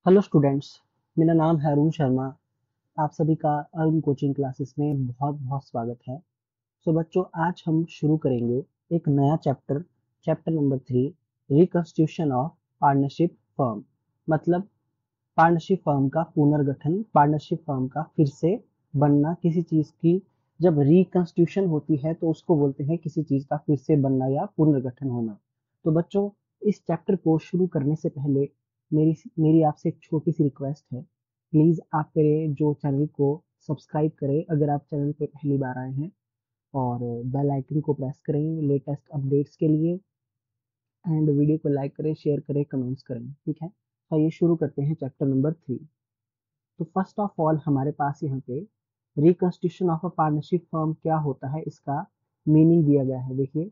Hello students. मेरा नाम है अरुण शर्मा। आप सभी का अरुण कोचिंग क्लासेस में बहुत बहुत स्वागत है। सो बच्चों, आज हम शुरू करेंगे एक नया chapter, chapter number 3, reconstitution of partnership firm. मतलब पार्टनरशिप फर्म का पुनर्गठन, पार्टनरशिप फर्म का फिर से बनना। किसी चीज की जब रिकंस्टिट्यूशन होती है तो उसको बोलते हैं किसी चीज का फिर से बनना या पुनर्गठन होना। तो बच्चों, इस चैप्टर को शुरू करने से पहले मेरी मेरी आपसे एक छोटी सी रिक्वेस्ट है। प्लीज आप मेरे जो चैनल को सब्सक्राइब करें अगर आप चैनल पे पहली बार आए हैं, और बेल आइकन को प्रेस करें लेटेस्ट अपडेट्स के लिए, एंड वीडियो को लाइक करें, शेयर करें, कमेंट्स करें। ठीक है, तो ये शुरू करते हैं चैप्टर नंबर 3। तो फर्स्ट ऑफ ऑल हमारे पास यहाँ पे reconstitution of a partnership firm क्या होता है, इसका मीनिंग दिया गया है। देखिए,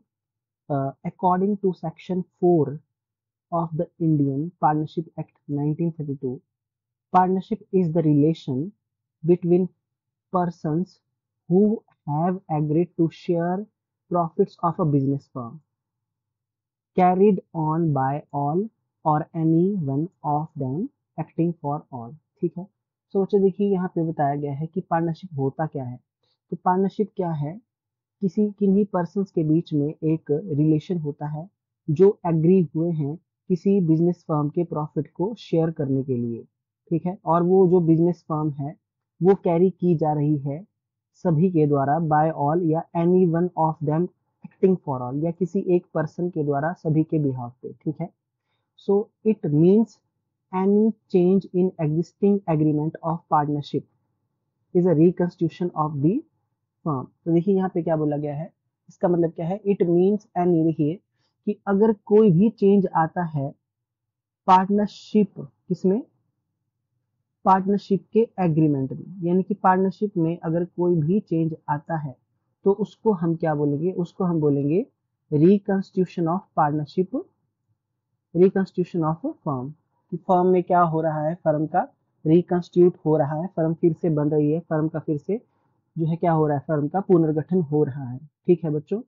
according to section 4 of the Indian Partnership Act 1932, partnership is the relation between persons who have agreed to share profits of a business firm, carried on by all or any one of them acting for all। ठीक है, तो बच्चों देखिए, यहाँ पे बताया गया है कि पार्टनरशिप होता क्या है। तो पार्टनरशिप क्या है? किसी किन्हीं पर्सन्स के बीच में एक रिलेशन होता है जो एग्री हुए हैं किसी बिजनेस फर्म के प्रॉफिट को शेयर करने के लिए। ठीक है, और वो जो बिजनेस फर्म है वो कैरी की जा रही है सभी के द्वारा, बाय ऑल या any one of them acting for all, या किसी एक पर्सन के द्वारा सभी के बिहाफ पे। ठीक है, so it means any change in existing agreement of partnership is a reconstitution of the firm. तो देखिए यहाँ पे क्या बोला गया है, इसका मतलब क्या है। इट मीन्स एनी, देखिए कि अगर कोई भी चेंज आता है पार्टनरशिप, किसमें? पार्टनरशिप के एग्रीमेंट में, यानी कि पार्टनरशिप में अगर कोई भी चेंज आता है तो उसको हम क्या बोलेंगे? उसको हम बोलेंगे reconstitution of partnership, reconstitution of firm. कि फर्म में क्या हो रहा है, फर्म का रिकंस्टिट्यूट हो रहा है, फर्म फिर से बन रही है, फर्म का फिर से जो है क्या हो रहा है, फर्म का पुनर्गठन हो रहा है। ठीक है बच्चों,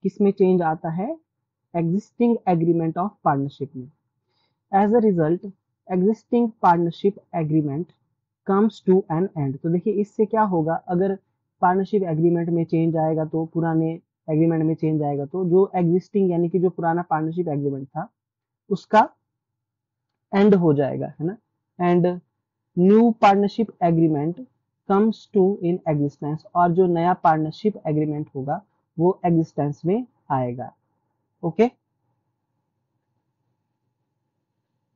किसमें चेंज आता है? एग्जिस्टिंग एग्रीमेंट ऑफ पार्टनरशिप में। As a result, existing partnership agreement comes to an end. तो देखिए इससे क्या होगा, अगर पार्टनरशिप एग्रीमेंट में चेंज आएगा तो पुराने एग्रीमेंट में चेंज आएगा तो जो एग्जिस्टिंग यानी कि जो पुराना पार्टनरशिप एग्रीमेंट था उसका एंड हो जाएगा, है ना। And new partnership agreement comes to in existence, और जो नया पार्टनरशिप एग्रीमेंट होगा वो एग्जिस्टेंस में आएगा। Okay,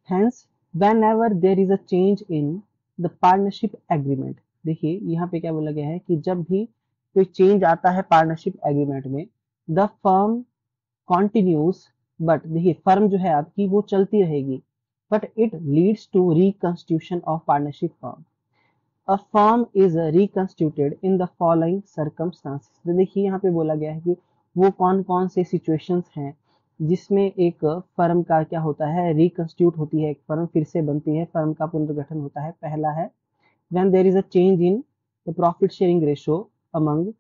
hence whenever there is a change in the partnership agreement। देखिए यहाँ पे क्या बोला गया है कि जब भी कोई चेंज आता है पार्टनरशिप एग्रीमेंट में, द फर्म कॉन्टिन्यूस, बट देखिए फर्म जो है आपकी वो चलती रहेगी, but it leads to reconstitution of partnership firm. A firm is reconstituted in the following circumstances. तो देखिए यहाँ पे बोला गया है कि वो कौन कौन से सिचुएशंस हैं जिसमें एक फर्म का क्या होता है, रिकंस्टिट्यूट होती है, एक फर्म फिर से बनती है, फर्म का पुनर्गठन होता है। पहला है when there is a change in the profit sharing ratio among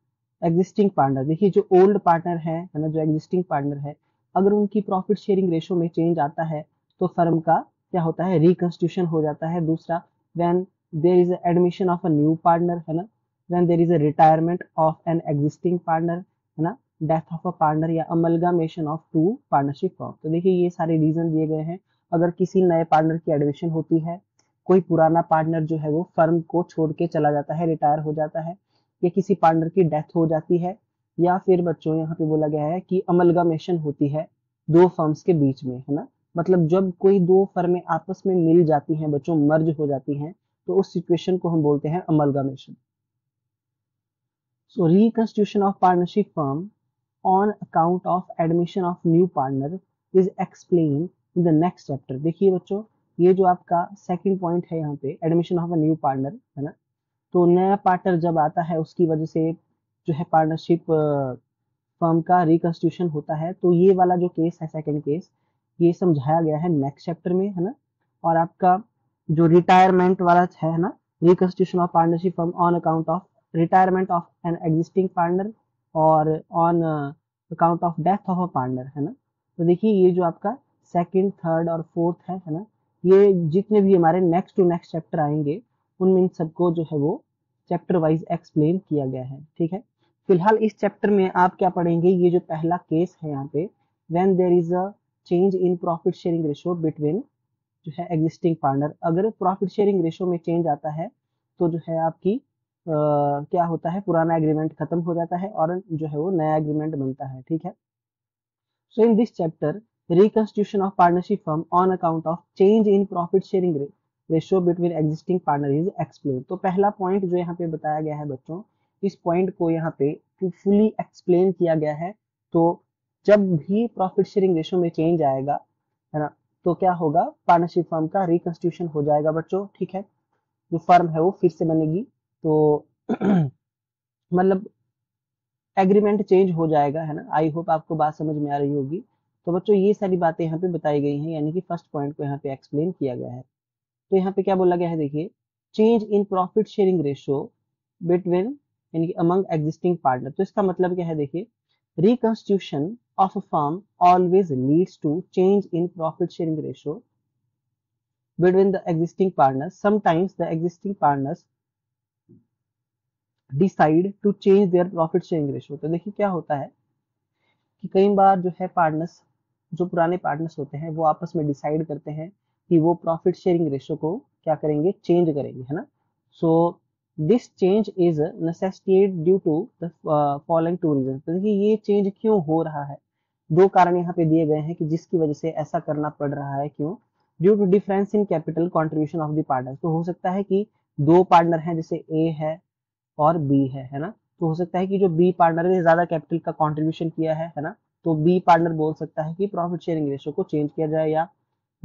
existing partner. देखिए जो ओल्ड पार्टनर है ना, जो एग्जिस्टिंग पार्टनर है, अगर उनकी प्रॉफिट शेयरिंग रेशो में चेंज आता है तो फर्म का क्या होता है, रिकंस्टिट्यूशन हो जाता है। दूसरा, when there is admission of a new partner, है ना, when there is a retirement of an existing partner, है ना, डेथ ऑफ अ पार्टनर, या amalgamation of two partnership firm. तो देखिए ये सारे रीजन दिए गए हैं। अगर किसी नए पार्टनर की एडमिशन होती है, कोई पुराना पार्टनर जो है वो फर्म को छोड़ के चला जाता है, रिटायर हो जाता है, या किसी पार्टनर की डेथ हो जाती है, या फिर बच्चों यहाँ पे बोला गया है कि अमलगामेशन होती है दो फर्म्स के बीच में, है ना। मतलब जब कोई दो फर्में आपस में मिल जाती हैं बच्चों, मर्ज हो जाती हैं, तो उस सिचुएशन को हम बोलते हैं amalgamation. So reconstitution of partnership firm on account of admission of new partner is explain in the next chapter. देखिए बच्चों, ये जो आपका सेकंड पॉइंट है यहाँ पे, admission of a new partner, है ना। तो नया पार्टनर जब आता है उसकी वजह से जो है पार्टनरशिप फर्म का रिकंस्टिट्यूशन होता है। तो ये वाला जो केस है, सेकंड केस, ये समझाया गया है नेक्स्ट चैप्टर में, है ना। और आपका जो रिटायरमेंट वाला है ना, reconstitution of partnership firm on account of retirement of an existing partner और on account of death of a partner, है ना। तो देखिए ये जो आपका सेकंड, थर्ड और फोर्थ है ना, ये जितने भी हमारे नेक्स्ट टू नेक्स्ट चैप्टर आएंगे उनमें इन सबको जो है वो चैप्टर वाइज एक्सप्लेन किया गया है, ठीक है। फिलहाल इस चैप्टर में आप क्या पढ़ेंगे, ये जो पहला केस है यहाँ पे, when there is a change in profit sharing ratio between जो है एग्जिस्टिंग पार्टनर। अगर प्रॉफिट शेयरिंग रेशियो में चेंज आता है तो जो है आपकी क्या होता है, पुराना एग्रीमेंट खत्म हो जाता है और जो है वो नया एग्रीमेंट बनता है, ठीक है। So in this chapter, reconstitution of partnership firm on account of change in profit sharing ratio between existing partner is explained। तो पहला पॉइंट जो यहाँ पे बताया गया है बच्चों, इस पॉइंट को यहाँ पे फुली एक्सप्लेन किया गया है। तो जब भी प्रॉफिट शेयरिंग रेशियो में चेंज आएगा, है ना, तो क्या होगा, पार्टनरशिप फर्म का रिकंस्टिट्यूशन हो जाएगा बच्चों, ठीक है। जो फर्म है वो फिर से बनेगी, तो मतलब एग्रीमेंट चेंज हो जाएगा, है ना। आई होप आपको बात समझ में आ रही होगी। तो बच्चों ये सारी बातें यहाँ पे बताई गई हैं, यानी कि फर्स्ट पॉइंट को यहाँ पे एक्सप्लेन किया गया है। तो यहाँ पे क्या बोला गया है, देखिए, change in profit sharing ratio between, यानी कि अमंग एग्जिस्टिंग पार्टनर। तो इसका मतलब क्या है, देखिए, reconstitution of a firm always leads to change in profit sharing ratio between the existing partners. Sometimes the existing partners decide to change their profit sharing ratio. तो देखिए क्या होता है कि कई बार जो है पार्टनर्स, जो पुराने पार्टनर्स होते हैं, वो आपस में डिसाइड करते हैं कि वो प्रॉफिट शेयरिंग रेशियो को क्या करेंगे, चेंज करेंगे, है ना। So this change is necessitated due to the following two reason. तो देखिए ये चेंज क्यों हो रहा है, दो कारण यहाँ पे दिए गए हैं कि जिसकी वजह से ऐसा करना पड़ रहा है, क्यों, due to difference in capital contribution of the partner. तो हो सकता है कि दो पार्टनर हैं, जैसे ए है और बी है ना। तो हो सकता है कि जो बी पार्टनर ने ज्यादा कैपिटल का कंट्रीब्यूशन किया है ना, तो बी पार्टनर बोल सकता है कि प्रॉफिट शेयरिंग रेशियो को चेंज किया जाए। या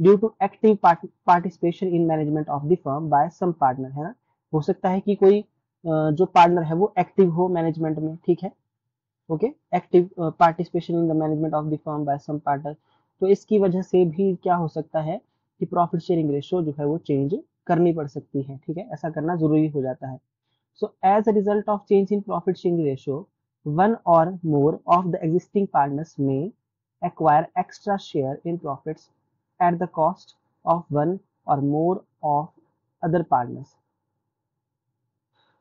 due to active participation in management of the firm by some partner, है ना। हो सकता है कि कोई जो पार्टनर है वो एक्टिव हो मैनेजमेंट में, ठीक है, okay, active participation in the management of the firm by some partner. तो इसकी वजह से भी क्या हो सकता है कि प्रॉफिट शेयरिंग रेशियो जो है वो चेंज करनी पड़ सकती है, ठीक है, ऐसा करना जरूरी हो जाता है। So as a result of change in profit sharing ratio, one or more of the existing partners may acquire extra share in profits at the cost of one or more of other partners।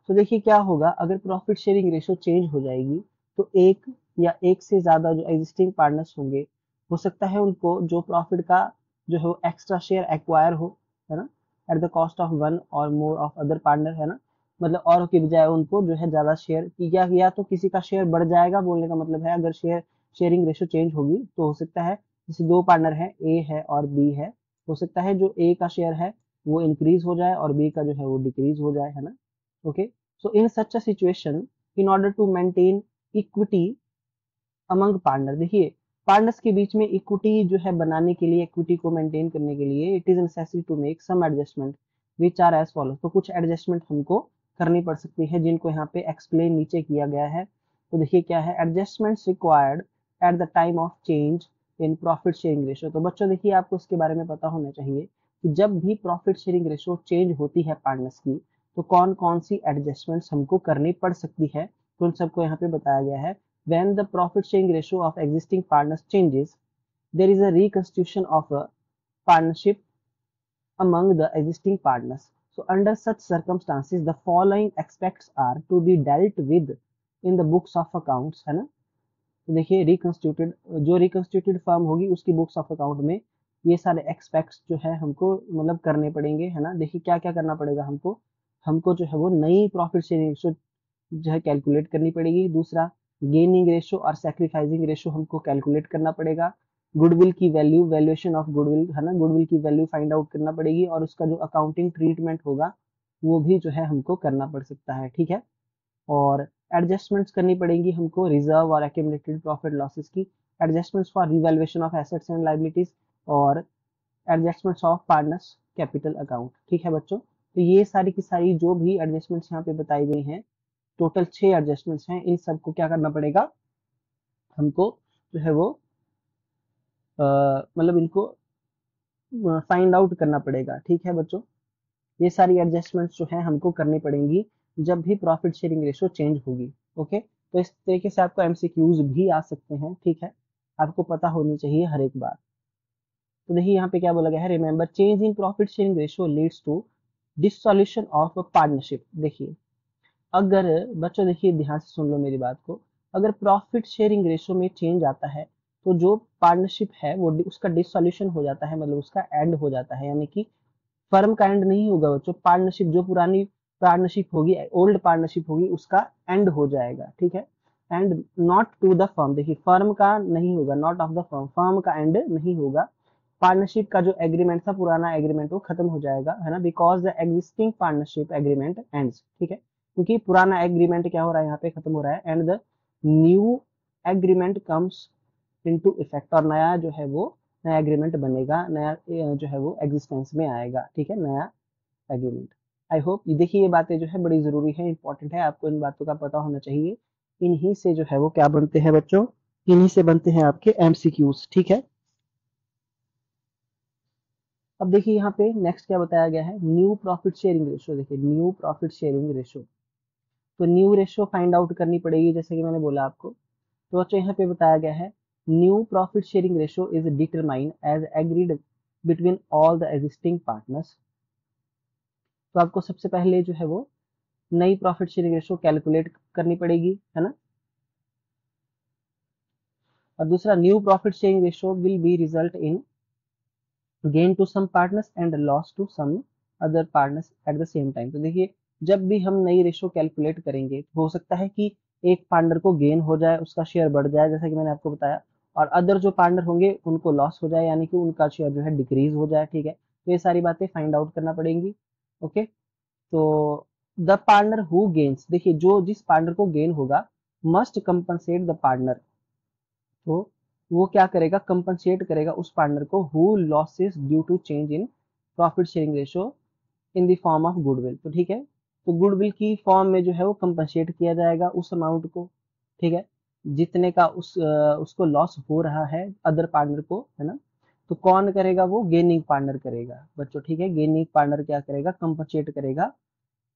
तो देखिए क्या होगा, अगर profit sharing ratio change हो जाएगी तो एक या एक से ज्यादा जो एग्जिस्टिंग पार्टनर्स होंगे, हो सकता है उनको जो प्रॉफिट का जो है एक्स्ट्रा शेयर एक्वायर हो, है ना, at the cost of one और मोर ऑफ अदर पार्टनर, है ना। मतलब और के बजाय उनको जो है ज्यादा शेयर, या तो किसी का शेयर बढ़ जाएगा, बोलने का मतलब है अगर शेयरिंग रेशियो चेंज होगी तो हो सकता है जैसे दो पार्टनर है, ए है और बी है, हो सकता है जो ए का शेयर है वो इंक्रीज हो जाए और बी का जो है वो डिक्रीज हो जाए, है ना, okay. So in such a situation, in order to maintain equity among partner, देखिए पार्टनर्स के बीच में इक्विटी जो है बनाने के लिए, इक्विटी को मेंटेन करने के लिए, it is necessary to make some adjustment which are as follow. तो कुछ एडजस्टमेंट हमको करनी पड़ सकती है जिनको यहाँ पे एक्सप्लेन नीचे किया गया है। तो देखिए क्या है, adjustments required at the time of change in profit sharing ratio. तो बच्चों देखिए आपको इसके बारे में पता होना चाहिए कि जब भी प्रॉफिट शेयरिंग रेशियो चेंज होती है पार्टनर्स की, तो कौन कौन सी एडजस्टमेंट्स हमको करनी पड़ सकती है। तो उन सबको यहाँ पे बताया गया है। When the profit sharing ratio of existing partners changes, there is a reconstitution of a partnership among the existing partners. So under such circumstances, the following aspects are to be dealt with in the books of accounts, है ना। तो देखिए रिकंस्टिट्यूटेड, जो रिकंस्टिट्यूटेड firm होगी उसकी books of account में ये सारे एक्सपेक्ट्स जो है हमको मतलब करने पड़ेंगे, है ना। देखिए क्या क्या करना पड़ेगा हमको, हमको जो है वो नई प्रॉफिट शेयरिंग रेशियो जो है कैलकुलेट करनी पड़ेगी। दूसरा, गेनिंग रेशियो और सैक्रिफाइसिंग रेशियो हमको कैलकुलेट करना पड़ेगा। गुडविल की वैल्यू, वैल्यूएशन ऑफ गुडविल, है ना, गुडविल की वैल्यू फाइंड आउट करना पड़ेगी और उसका जो अकाउंटिंग ट्रीटमेंट होगा वो भी जो है हमको करना पड़ सकता है, ठीक है। और एडजस्टमेंट्स करनी पड़ेंगी हमको रिजर्व और एक्यूमुलेटेड प्रॉफिट लॉसेस की, adjustments for revaluation of assets and liabilities, और adjustments of partners capital account, ठीक है बच्चों। तो ये सारी की सारी जो भी एडजस्टमेंट्स यहाँ पे बताई गई हैं, टोटल 6 एडजस्टमेंट्स हैं, इन सबको क्या करना पड़ेगा हमको, जो है वो मतलब इनको फाइंड आउट करना पड़ेगा, ठीक है बच्चों। ये सारी एडजस्टमेंट्स जो है हमको करनी पड़ेंगी जब भी प्रॉफिट शेयरिंग रेशियो चेंज होगी, ओके। तो इस तरीके से आपको एमसीक्यूज भी आ सकते हैं, ठीक है, आपको पता होनी चाहिए हर एक बात। तो देखिए यहाँ पे क्या बोला गया है, remember change in profit sharing ratio leads to dissolution of partnership. देखिए अगर बच्चों देखिए ध्यान से सुन लो मेरी बात को, अगर प्रॉफिट शेयरिंग रेशियो में चेंज आता है तो जो पार्टनरशिप है वो उसका डिसॉल्यूशन हो जाता है, मतलब उसका एंड हो जाता है, यानी कि फर्म का एंड नहीं होगा बच्चों, पार्टनरशिप जो पुरानी पार्टनरशिप होगी, ओल्ड पार्टनरशिप होगी, उसका एंड हो जाएगा, ठीक है। And not to the firm, देखिए फर्म का नहीं होगा, not of the firm, firm का एंड नहीं होगा, पार्टनरशिप का जो एग्रीमेंट था, पुराना एग्रीमेंट, वो खत्म हो जाएगा, है ना, because the existing partnership agreement ends, ठीक है, क्योंकि पुराना एग्रीमेंट क्या हो रहा है यहाँ पे, खत्म हो रहा है, and the new agreement comes into effect, और नया जो है वो नया एग्रीमेंट बनेगा, नया जो है वो एग्जिस्टेंस में आएगा, ठीक है, नया एग्रीमेंट। आई होप ये देखिए ये बातें जो है बड़ी जरूरी है, इंपॉर्टेंट है, आपको इन बातों का पता होना चाहिए। इन्हीं से जो है वो क्या बनते हैं बच्चों, इन्हीं से बनते हैं आपके एमसीक्यूज, ठीक है। अब देखिए यहाँ पे नेक्स्ट क्या बताया गया है, न्यू प्रॉफिट शेयरिंग रेशियो। देखिए न्यू प्रॉफिट शेयरिंग रेशियो, तो न्यू रेशियो फाइंड आउट करनी पड़ेगी, जैसे कि मैंने बोला आपको। तो बच्चों यहाँ पे बताया गया है, new profit sharing ratio is determine as agreed between all the existing partners. तो आपको सबसे पहले जो है वो नई प्रॉफिट शेयरिंग रेशियो कैलकुलेट करनी पड़ेगी, है ना। और दूसरा, new profit sharing ratio will be result in gain to some partners and loss to some other partners at the same time. तो देखिए जब भी हम नई रेशियो कैलकुलेट करेंगे तो हो सकता है कि एक पार्टनर को गेन हो जाए, उसका शेयर बढ़ जाए, जैसा कि मैंने आपको बताया, और अदर जो पार्टनर होंगे उनको लॉस हो जाए, यानी कि उनका शेयर जो है डिक्रीज हो जाए, ठीक है। तो ये सारी बातें फाइंड आउट करना पड़ेंगी, ओके। तो द पार्टनर हु गेन्स, देखिए जो जिस पार्टनर को गेन होगा, मस्ट कंपनसेट द पार्टनर, तो वो क्या करेगा, कंपनसेट करेगा उस पार्टनर को who losses due to change in profit sharing ratio in the form of goodwill. तो ठीक है, तो गुडविल की फॉर्म में जो है वो कंपनसेट किया जाएगा उस अमाउंट को, ठीक है, जितने का उसको लॉस हो रहा है अदर पार्टनर को, है ना। तो कौन करेगा, वो गेनिंग पार्टनर करेगा बच्चों, ठीक है। गेनिंग पार्टनर क्या करेगा, कंपनसेट करेगा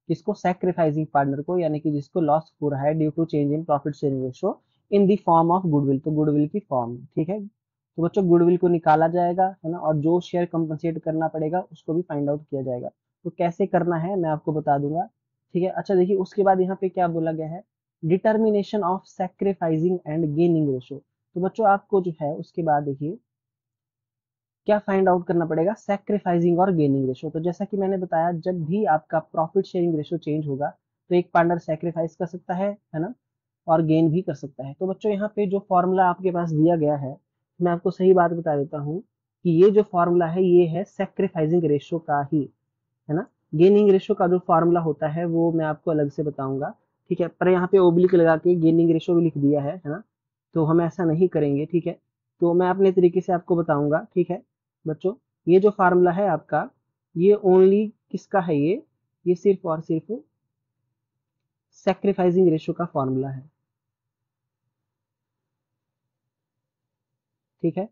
किसको, सैक्रिफाइसिंग पार्टनर को, यानी कि जिसको लॉस हो रहा है due to change in profit sharing ratio in the form of goodwill, तो गुडविल की फॉर्म, ठीक है। तो बच्चों गुडविल को निकाला जाएगा, है ना, और जो शेयर कंपनसेट करना पड़ेगा उसको भी फाइंड आउट किया जाएगा। तो कैसे करना है मैं आपको बता दूंगा, ठीक है। अच्छा देखिए उसके बाद यहाँ पे क्या बोला गया है, determination of sacrificing and gaining ratio. तो बच्चों आपको जो है उसके बाद देखिए क्या फाइंड आउट करना पड़ेगा, सैक्रिफाइसिंग और गेनिंग रेशियो। तो जैसा कि मैंने बताया, जब भी आपका प्रॉफिट शेयरिंग रेशियो चेंज होगा तो एक पार्टनर सैक्रिफाइस कर सकता है ना, और गेन भी कर सकता है। तो बच्चों यहाँ पे जो फॉर्मूला आपके पास दिया गया है, मैं आपको सही बात बता देता हूँ कि ये जो फॉर्मूला है ये है सैक्रिफाइसिंग रेशियो का ही, है ना। गेनिंग रेशियो का जो फॉर्मूला होता है वो मैं आपको अलग से बताऊंगा, ठीक है। पर यहाँ पे ओब्लिक लगा के गेनिंग रेशियो भी लिख दिया है ना, तो हम ऐसा नहीं करेंगे, ठीक है। तो मैं अपने तरीके से आपको बताऊंगा, ठीक है बच्चों। ये जो फार्मूला है आपका, ये ओनली किसका है, ये सिर्फ और सिर्फ सैक्रिफाइसिंग रेशियो का फॉर्मूला है, ठीक है।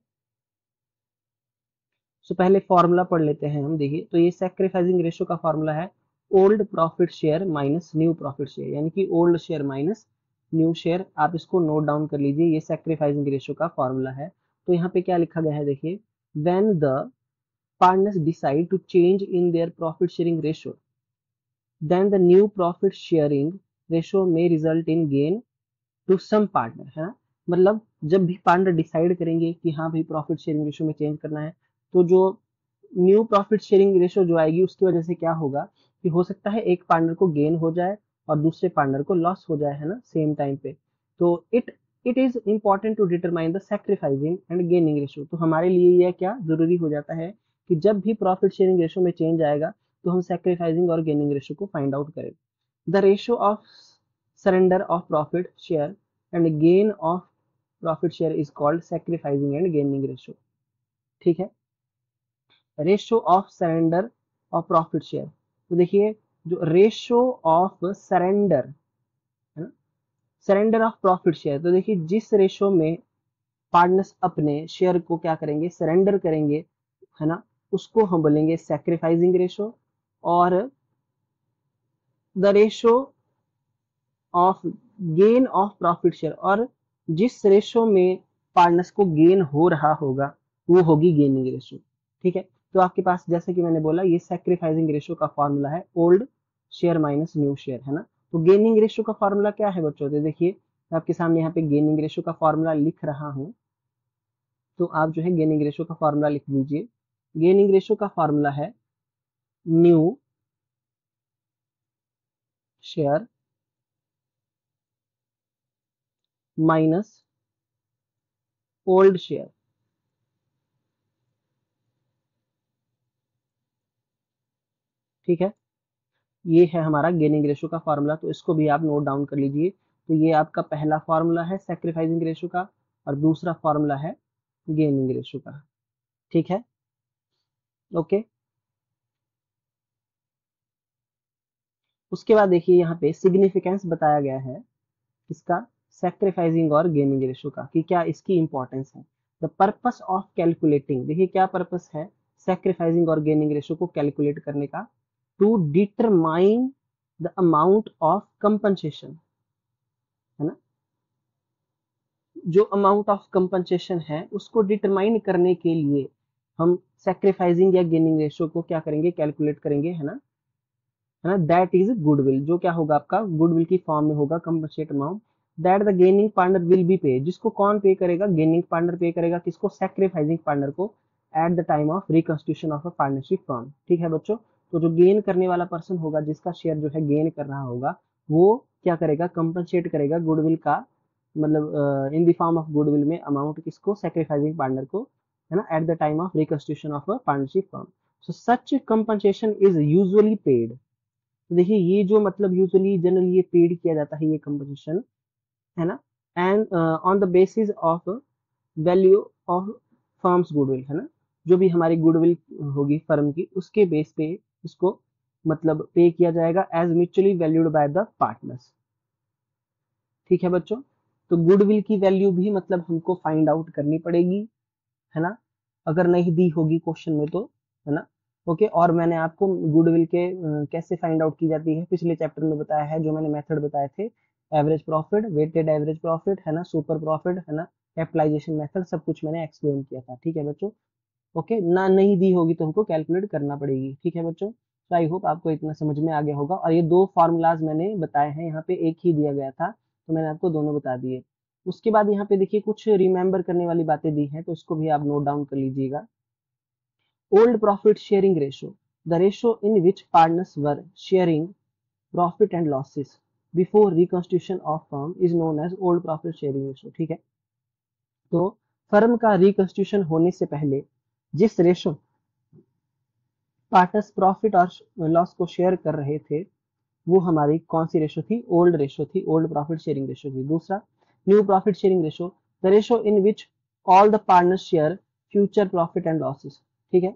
सो पहले फॉर्मूला पढ़ लेते हैं हम। देखिए तो ये सैक्रिफाइसिंग रेशियो का फॉर्मूला है old profit share minus new profit share, यानी कि old share minus new share. आप इसको नोट डाउन कर लीजिए, ये सैक्रिफाइसिंग रेशियो का फॉर्मूला है। तो यहाँ पे क्या लिखा गया है देखिए, when the partners decide to change in their profit sharing ratio, then the new profit sharing ratio may result in gain to some partner, है ना। मतलब जब भी पार्टनर डिसाइड करेंगे कि हाँ भाई प्रॉफिट शेयरिंग रेशियो में चेंज करना है, तो जो न्यू प्रॉफिट शेयरिंग रेशियो जो आएगी उसकी वजह से क्या होगा कि हो सकता है एक पार्टनर को गेन हो जाए और दूसरे पार्टनर को लॉस हो जाए, है ना, सेम टाइम पे। तो it is important to determine the sacrificing and gaining ratio. तो हमारे लिए यह क्या जरूरी हो जाता है कि जब भी प्रॉफिट शेयरिंग रेशियो में चेंज आएगा तो हम सैक्रिफाइसिंग और गेनिंग रेशियो को फाइंड आउट करें। The ratio of surrender of profit share and gain of profit share is called sacrificing and gaining ratio, ठीक है। Ratio of surrender of profit share, तो देखिए जो रेशियो ऑफ सरेंडर, है ना, surrender of profit share, तो देखिए जिस रेशियो में पार्टनर्स अपने शेयर को क्या करेंगे, सरेंडर करेंगे, है ना, उसको हम बोलेंगे सैक्रिफाइसिंग रेशियो। और the ratio of gain of profit share, और जिस रेशियो में पार्टनर्स को गेन हो रहा होगा वो होगी गेनिंग रेशियो। ठीक है। तो आपके पास जैसे कि मैंने बोला ये सैक्रिफाइसिंग रेशियो का फॉर्मूला है old share minus new share, है ना। तो गेनिंग रेशियो का फॉर्मूला क्या है बच्चों, तो देखिए मैं आपके सामने यहाँ पे गेनिंग रेशियो का फॉर्मूला लिख रहा हूँ। तो आप जो है गेनिंग रेशियो का फॉर्मूला लिख लीजिए। गेनिंग रेशियो का फॉर्मूला है new share minus old share. ठीक है, ये है हमारा गेनिंग रेशियो का फॉर्मूला, तो इसको भी आप नोट डाउन कर लीजिए। तो ये आपका पहला फॉर्मूला है सैक्रिफाइसिंग रेशियो का, और दूसरा फॉर्मूला है गेनिंग रेशियो का। ठीक है, ओके। उसके बाद देखिए यहाँ पे सिग्निफिकेंस बताया गया है इसका, सैक्रिफाइसिंग और गेनिंग रेशियो का, कि क्या इसकी इंपॉर्टेंस है। द पर्पस ऑफ कैलकुलेटिंग, देखिए क्या पर्पस है सैक्रिफाइसिंग और गेनिंग रेशियो को कैलकुलेट करने का, to determine the amount of compensation, है ना। जो अमाउंट ऑफ कंपनसेशन है उसको डिटरमाइन करने के लिए हम सैक्रिफाइसिंग या गेनिंग रेशियो को क्या करेंगे, कैलकुलेट करेंगे, है ना। दैट इज गुडविल, जो क्या होगा आपका गुडविल की फॉर्म में होगा compensate amount, that the gaining partner will be पे, जिसको कौन पे करेगा, गेनिंग पार्टनर पे करेगा, किसको, सैक्रिफाइसिंग पार्टनर को, eight the time of reconstitution of a partnership firm. ठीक है बच्चों, तो जो गेन करने वाला पर्सन होगा, जिसका शेयर जो है गेन कर रहा होगा, वो क्या करेगा, कंपनसेट करेगा गुडविल का, मतलब इन द फॉर्म ऑफ गुडविल में अमाउंट, किसको, सैक्रिफाइसिंग पार्टनर को, है ना, eight the time of reconstitution of a partnership firm. So such compensation is usually paid, तो देखिए ये जो मतलब यूजुअली जनरली ये पेड किया जाता है ये कंपोजिशन, है ना, and on the basis of value of firms goodwill, है ना, जो भी हमारी गुडविल होगी फर्म की उसके बेस पे इसको मतलब पे किया जाएगा, as mutually valued by the partners. ठीक है बच्चों, तो गुडविल की वैल्यू भी मतलब हमको फाइंड आउट करनी पड़ेगी, है ना, अगर नहीं दी होगी क्वेश्चन में तो, है ना। ओके, और मैंने आपको गुडविल के कैसे फाइंड आउट की जाती है पिछले चैप्टर में बताया है, जो मैंने मेथड बताए थे, average profit, weighted average profit, है ना, सुपर प्रॉफिट, है ना, कैपिटलाइजेशन मेथड, सब कुछ मैंने एक्सप्लेन किया था। ठीक है बच्चों, ओके ना, नहीं दी होगी तो हमको कैलकुलेट करना पड़ेगी। ठीक है बच्चों, तो आई होप आपको इतना समझ में आ गया होगा, और ये दो फार्मूलाज मैंने बताए हैं, यहाँ पे एक ही दिया गया था तो मैंने आपको दोनों बता दिए। उसके बाद यहाँ पे देखिए कुछ रिमेंबर करने वाली बातें दी हैं, तो इसको भी आप नोट डाउन कर लीजिएगा। Old profit sharing ratio, the ratio in which partners were sharing profit and losses before reconstitution of firm is known as old profit sharing ratio. ठीक है, तो फर्म का रिकंस्टिट्यूशन होने से पहले जिस रेशो पार्टनर्स प्रॉफिट और लॉस को शेयर कर रहे थे, वो हमारी कौन सी रेशो थी, ओल्ड रेशो थी, ओल्ड प्रॉफिट शेयरिंग रेशो थी। दूसरा new profit sharing ratio, the ratio in which all the partners share future profit and losses. ठीक है,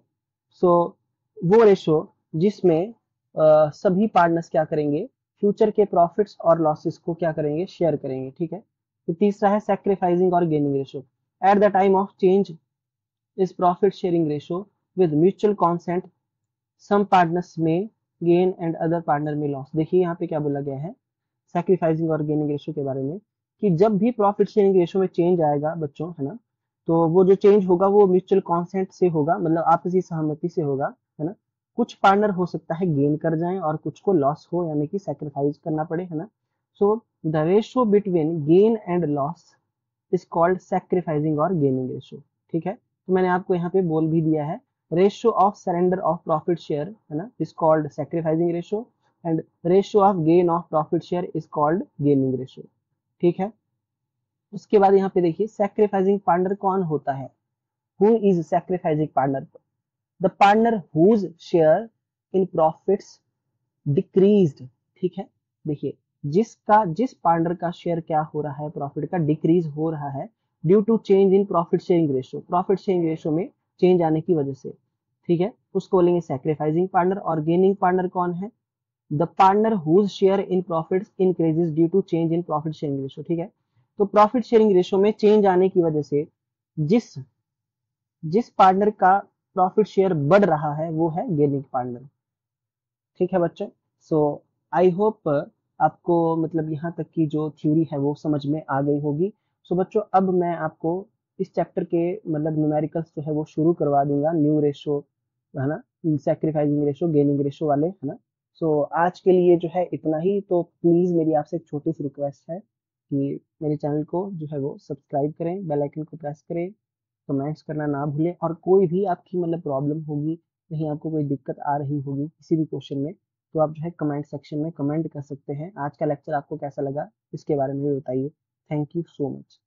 सो वो रेशो जिसमें सभी पार्टनर्स क्या करेंगे, फ्यूचर के प्रॉफिट्स और लॉसेस को क्या करेंगे, शेयर करेंगे। ठीक है, तो तीसरा है सैक्रिफाइसिंग और gaining ratio, at the time of change is profit sharing ratio with mutual consent some partners may gain and other partner may loss. देखिए यहाँ पे क्या बोला गया है सैक्रिफाइसिंग और गेनिंग रेशियो के बारे में, कि जब भी प्रॉफिट शेयरिंग रेशियो में चेंज आएगा बच्चों, है ना, तो वो जो चेंज होगा वो म्यूचुअल कॉन्सेंट से होगा, मतलब आपसी सहमति से होगा, है ना। कुछ पार्टनर हो सकता है गेन कर जाएं और कुछ को लॉस हो, यानी कि सैक्रिफाइस करना पड़े, है ना। So the ratio between gain and loss is called sacrificing और गेनिंग रेशियो। ठीक है, तो मैंने आपको यहाँ पे बोल भी दिया है, ratio of surrender of profit share, है ना, is called sacrificing ratio, and ratio of gain of profit share is called gaining ratio. ठीक है, उसके बाद यहाँ पे देखिए सैक्रिफाइसिंग पार्टनर कौन होता है, who is sacrificing partner, the partner whose share in profits decreased. ठीक है, देखिए जिस पार्टनर का शेयर क्या हो रहा है, प्रॉफिट का डिक्रीज हो रहा है due to change in profit sharing ratio, profit sharing ratio में चेंज आने की वजह से। ठीक है, उसको बोलेंगे सैक्रिफाइसिंग पार्टनर। और गेनिंग पार्टनर कौन है, the partner whose share in profits increases due to change in profit sharing ratio. ठीक है, तो प्रॉफिट शेयरिंग रेशियो में चेंज आने की वजह से जिस जिस पार्टनर का प्रॉफिट शेयर बढ़ रहा है वो है गेनिंग पार्टनर। ठीक है बच्चों, सो आई होप आपको मतलब यहाँ तक की जो थ्योरी है वो समझ में आ गई होगी। सो बच्चों अब मैं आपको इस चैप्टर के मतलब न्यूमेरिकल्स जो है वो शुरू करवा दूंगा, न्यू रेशो है ना, सैक्रिफाइसिंग रेशो, गेनिंग रेशो वाले, है ना। सो आज के लिए जो है इतना ही। तो प्लीज़ मेरी आपसे एक छोटी सी रिक्वेस्ट है कि मेरे चैनल को जो है वो सब्सक्राइब करें, बेल आइकन को प्रेस करें, कमेंट्स करना ना भूलें, और कोई भी आपकी मतलब प्रॉब्लम होगी, कहीं आपको कोई दिक्कत आ रही होगी किसी भी क्वेश्चन में, तो आप जो है कमेंट सेक्शन में कमेंट कर सकते हैं। आज का लेक्चर आपको कैसा लगा इसके बारे में भी बताइए। Thank you so much.